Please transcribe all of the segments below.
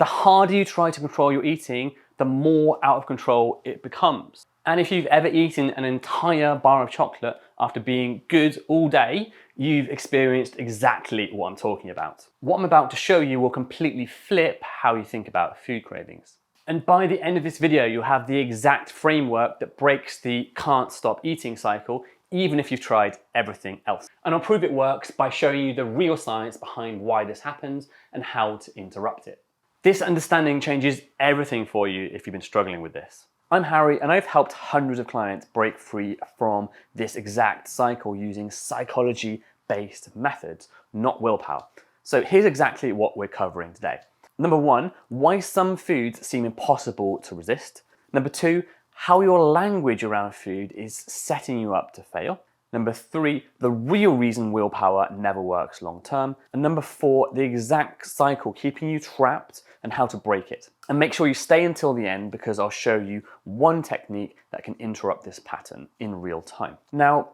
The harder you try to control your eating, the more out of control it becomes. And if you've ever eaten an entire bar of chocolate after being good all day, you've experienced exactly what I'm talking about. What I'm about to show you will completely flip how you think about food cravings. And by the end of this video, you'll have the exact framework that breaks the can't stop eating cycle, even if you've tried everything else. And I'll prove it works by showing you the real science behind why this happens and how to interrupt it. This understanding changes everything for you if you've been struggling with this. I'm Harry, and I've helped hundreds of clients break free from this exact cycle using psychology-based methods, not willpower. So here's exactly what we're covering today. Number one, why some foods seem impossible to resist. Number two, how your language around food is setting you up to fail. Number three, the real reason willpower never works long term. And number four, the exact cycle keeping you trapped and how to break it. And make sure you stay until the end because I'll show you one technique that can interrupt this pattern in real time. Now,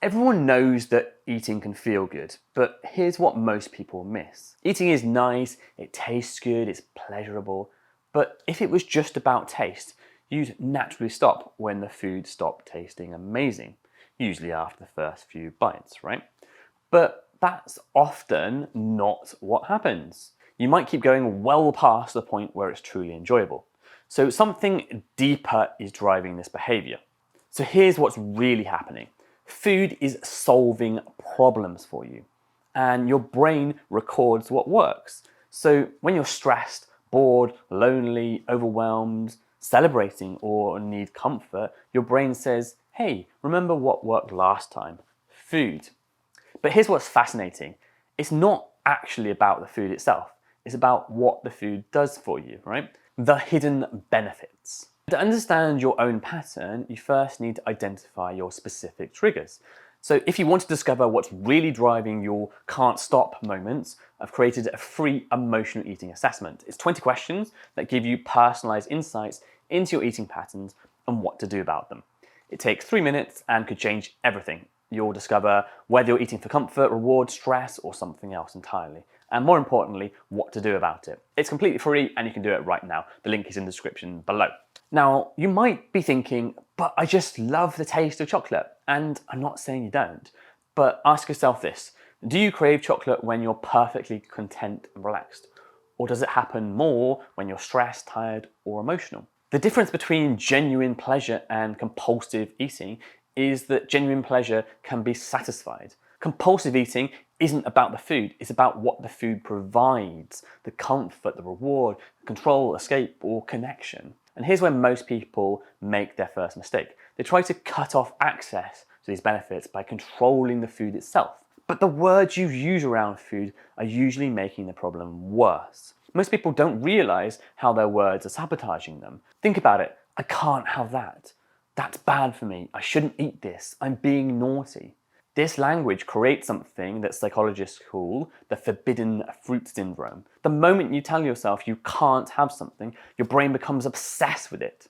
everyone knows that eating can feel good, but here's what most people miss. Eating is nice, it tastes good, it's pleasurable, but if it was just about taste, you'd naturally stop when the food stopped tasting amazing, usually after the first few bites, right? But that's often not what happens. You might keep going well past the point where it's truly enjoyable. So something deeper is driving this behavior. So here's what's really happening. Food is solving problems for you, and your brain records what works. So when you're stressed, bored, lonely, overwhelmed, celebrating, or need comfort, your brain says, hey, remember what worked last time? Food. But here's what's fascinating. It's not actually about the food itself. It's about what the food does for you, right? The hidden benefits. To understand your own pattern, you first need to identify your specific triggers. So if you want to discover what's really driving your can't stop moments, I've created a free emotional eating assessment. It's 20 questions that give you personalized insights into your eating patterns and what to do about them. It takes 3 minutes and could change everything. You'll discover whether you're eating for comfort, reward, stress, or something else entirely. And more importantly, what to do about it. It's completely free and you can do it right now. The link is in the description below. Now, you might be thinking, but I just love the taste of chocolate. And I'm not saying you don't, but ask yourself this. Do you crave chocolate when you're perfectly content and relaxed? Or does it happen more when you're stressed, tired, or emotional? The difference between genuine pleasure and compulsive eating is that genuine pleasure can be satisfied. Compulsive eating isn't about the food, it's about what the food provides, the comfort, the reward, control, escape, or connection. And here's where most people make their first mistake. They try to cut off access to these benefits by controlling the food itself. But the words you use around food are usually making the problem worse. Most people don't realize how their words are sabotaging them. Think about it. I can't have that. That's bad for me. I shouldn't eat this. I'm being naughty. This language creates something that psychologists call the forbidden fruit syndrome. The moment you tell yourself you can't have something, your brain becomes obsessed with it.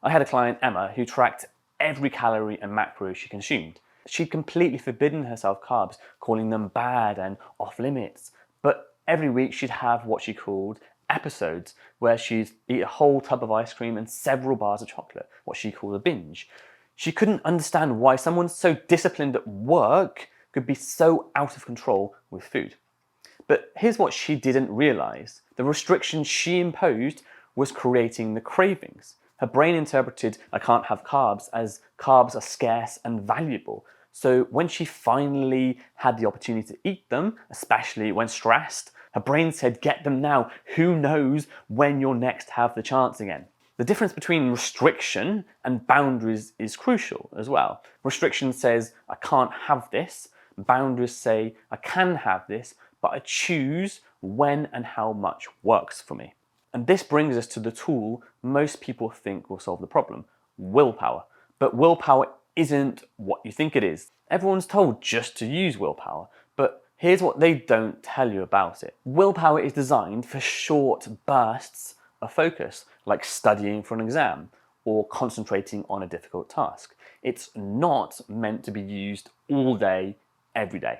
I had a client, Emma, who tracked every calorie and macro she consumed. She'd completely forbidden herself carbs, calling them bad and off limits. But every week she'd have what she called episodes, where she'd eat a whole tub of ice cream and several bars of chocolate, what she called a binge. She couldn't understand why someone so disciplined at work could be so out of control with food. But here's what she didn't realize. The restriction she imposed was creating the cravings. Her brain interpreted I can't have carbs as carbs are scarce and valuable. So when she finally had the opportunity to eat them, especially when stressed, her brain said, get them now. Who knows when you'll next have the chance again? The difference between restriction and boundaries is crucial as well. Restriction says, I can't have this. Boundaries say, I can have this, but I choose when and how much works for me. And this brings us to the tool most people think will solve the problem, willpower. But willpower isn't what you think it is. Everyone's told just to use willpower, but here's what they don't tell you about it. Willpower is designed for short bursts of focus, like studying for an exam or concentrating on a difficult task. It's not meant to be used all day, every day.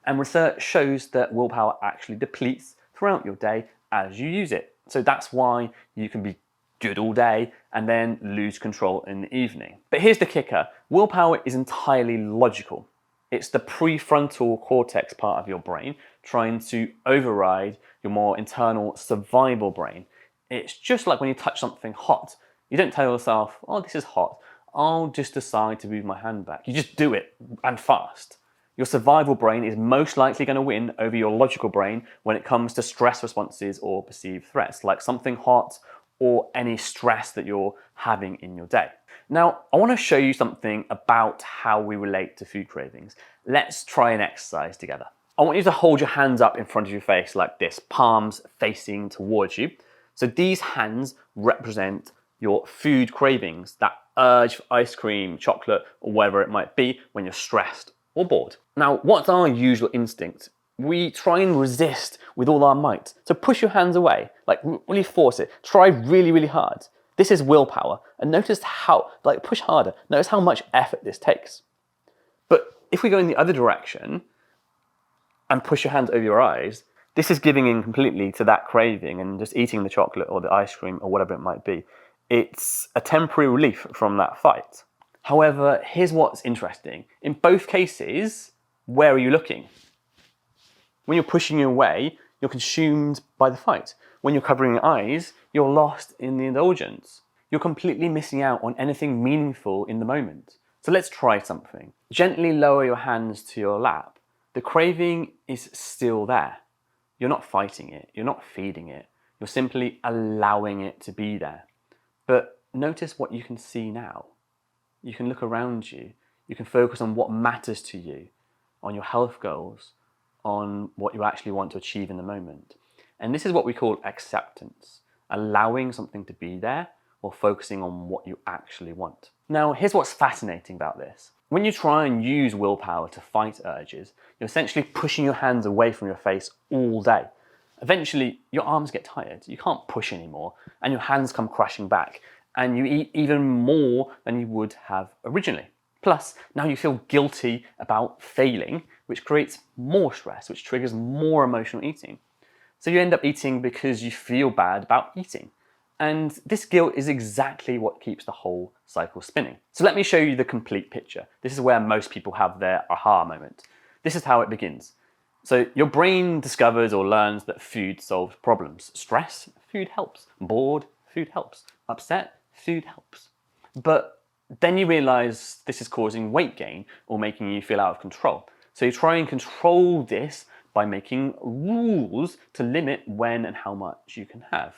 And research shows that willpower actually depletes throughout your day as you use it. So that's why you can be good all day and then lose control in the evening. But here's the kicker. Willpower is entirely logical. It's the prefrontal cortex part of your brain trying to override your more internal survival brain. It's just like when you touch something hot. You don't tell yourself, oh, this is hot. I'll just decide to move my hand back. You just do it, and fast. Your survival brain is most likely going to win over your logical brain when it comes to stress responses or perceived threats, like something hot or any stress that you're having in your day. Now, I want to show you something about how we relate to food cravings. Let's try an exercise together. I want you to hold your hands up in front of your face like this, palms facing towards you. So these hands represent your food cravings, that urge for ice cream, chocolate, or whatever it might be when you're stressed or bored. Now, what's our usual instinct? We try and resist with all our might. So push your hands away, like really force it. Try really, really hard. This is willpower. And notice how, push harder. Notice how much effort this takes. But if we go in the other direction and push your hands over your eyes, this is giving in completely to that craving and just eating the chocolate or the ice cream or whatever it might be. It's a temporary relief from that fight. However, here's what's interesting. In both cases, where are you looking? When you're pushing away, you're consumed by the fight. When you're covering your eyes, you're lost in the indulgence. You're completely missing out on anything meaningful in the moment. So let's try something. Gently lower your hands to your lap. The craving is still there. You're not fighting it. You're not feeding it. You're simply allowing it to be there. But notice what you can see now. You can look around you. You can focus on what matters to you, on your health goals, on what you actually want to achieve in the moment. And this is what we call acceptance, allowing something to be there or focusing on what you actually want. Now, here's what's fascinating about this. When you try and use willpower to fight urges, you're essentially pushing your hands away from your face all day. Eventually, your arms get tired, you can't push anymore, and your hands come crashing back, and you eat even more than you would have originally. Plus, now you feel guilty about failing, which creates more stress, which triggers more emotional eating. So you end up eating because you feel bad about eating. And this guilt is exactly what keeps the whole cycle spinning. So let me show you the complete picture. This is where most people have their aha moment. This is how it begins. So your brain discovers or learns that food solves problems. Stress, food helps. Bored, food helps. Upset, food helps. But then you realize this is causing weight gain or making you feel out of control. So you try and control this by making rules to limit when and how much you can have.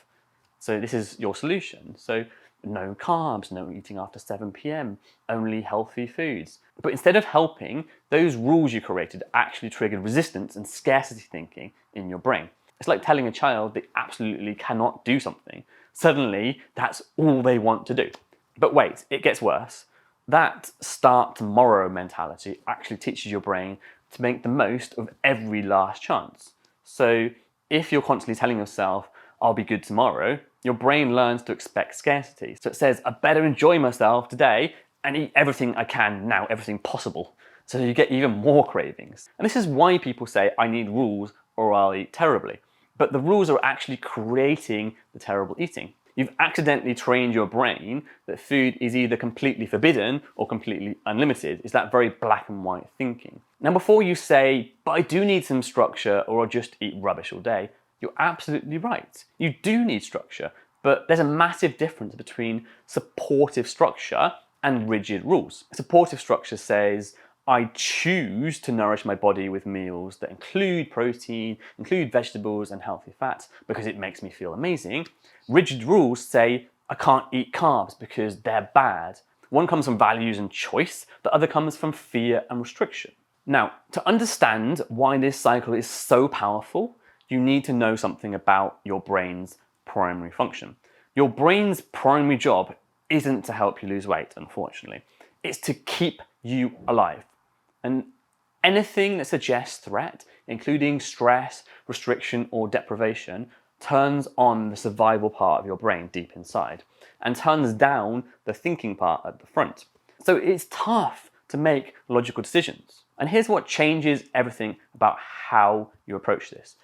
So this is your solution. So no carbs, no eating after 7 p.m, only healthy foods. But instead of helping, those rules you created actually triggered resistance and scarcity thinking in your brain. It's like telling a child they absolutely cannot do something. Suddenly, that's all they want to do. But wait, it gets worse. That start tomorrow mentality actually teaches your brain to make the most of every last chance. So if you're constantly telling yourself, I'll be good tomorrow, your brain learns to expect scarcity. So it says, I better enjoy myself today and eat everything I can now, everything possible. So you get even more cravings. And this is why people say, I need rules or I'll eat terribly. But the rules are actually creating the terrible eating. You've accidentally trained your brain that food is either completely forbidden or completely unlimited. It's that very black and white thinking. Now, before you say, but I do need some structure or I'll just eat rubbish all day, you're absolutely right. You do need structure, but there's a massive difference between supportive structure and rigid rules. Supportive structure says, I choose to nourish my body with meals that include protein, include vegetables and healthy fats because it makes me feel amazing. Rigid rules say, I can't eat carbs because they're bad. One comes from values and choice, the other comes from fear and restriction. Now, to understand why this cycle is so powerful, you need to know something about your brain's primary function. Your brain's primary job isn't to help you lose weight, unfortunately. It's to keep you alive. And anything that suggests threat, including stress, restriction, or deprivation, turns on the survival part of your brain deep inside and turns down the thinking part at the front. So it's tough to make logical decisions. And here's what changes everything about how you approach this.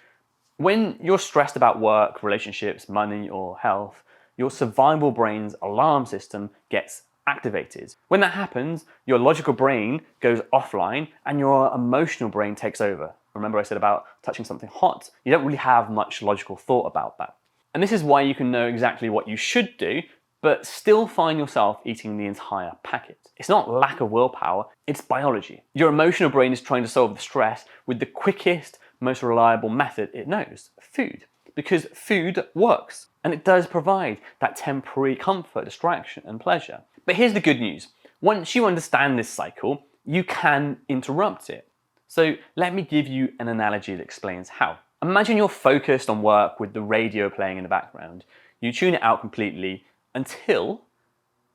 When you're stressed about work, relationships, money, or health, your survival brain's alarm system gets activated. When that happens, your logical brain goes offline and your emotional brain takes over. Remember I said about touching something hot? You don't really have much logical thought about that. And this is why you can know exactly what you should do, but still find yourself eating the entire packet. It's not lack of willpower, it's biology. Your emotional brain is trying to solve the stress with the quickest, most reliable method it knows, food. Because food works, and it does provide that temporary comfort, distraction, and pleasure. But here's the good news. Once you understand this cycle, you can interrupt it. So let me give you an analogy that explains how. Imagine you're focused on work with the radio playing in the background. You tune it out completely until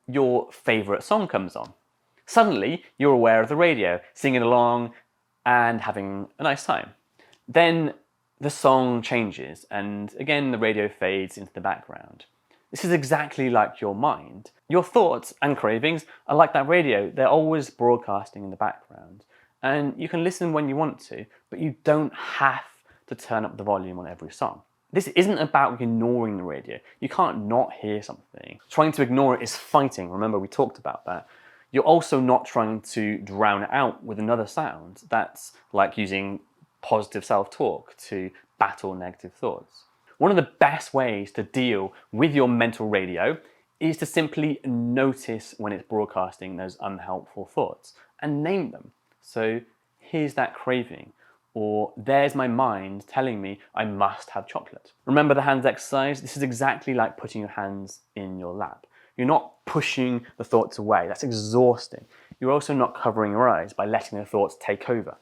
your favorite song comes on. Suddenly, you're aware of the radio, singing along and having a nice time. Then the song changes, and again the radio fades into the background. This is exactly like your mind. Your thoughts and cravings are like that radio. They're always broadcasting in the background. And you can listen when you want to, but you don't have to turn up the volume on every song. This isn't about ignoring the radio. You can't not hear something. Trying to ignore it is fighting. Remember, we talked about that. You're also not trying to drown it out with another sound. That's like using positive self-talk to battle negative thoughts. One of the best ways to deal with your mental radio is to simply notice when it's broadcasting those unhelpful thoughts and name them. So here's that craving, or there's my mind telling me I must have chocolate. Remember the hands exercise? This is exactly like putting your hands in your lap. You're not pushing the thoughts away. That's exhausting. You're also not covering your eyes by letting the thoughts take over.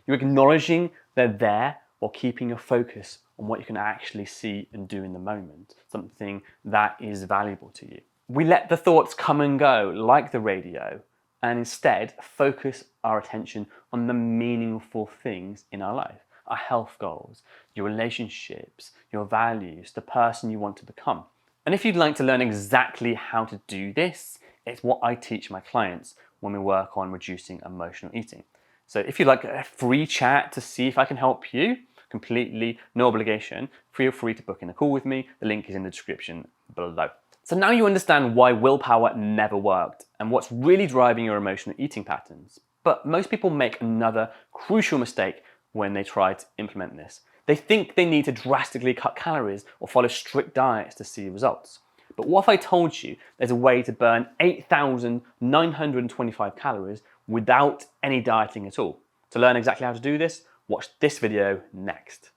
You're acknowledging they're there while keeping your focus on what you can actually see and do in the moment, something that is valuable to you. We let the thoughts come and go like the radio, and instead focus our attention on the meaningful things in our life, our health goals, your relationships, your values, the person you want to become. And if you'd like to learn exactly how to do this, it's what I teach my clients when we work on reducing emotional eating. So if you'd like a free chat to see if I can help you, completely no obligation, feel free to book in a call with me. The link is in the description below. So now you understand why willpower never worked and what's really driving your emotional eating patterns. But most people make another crucial mistake when they try to implement this. They think they need to drastically cut calories or follow strict diets to see results. But what if I told you there's a way to burn 8,925 calories without any dieting at all? To learn exactly how to do this, watch this video next.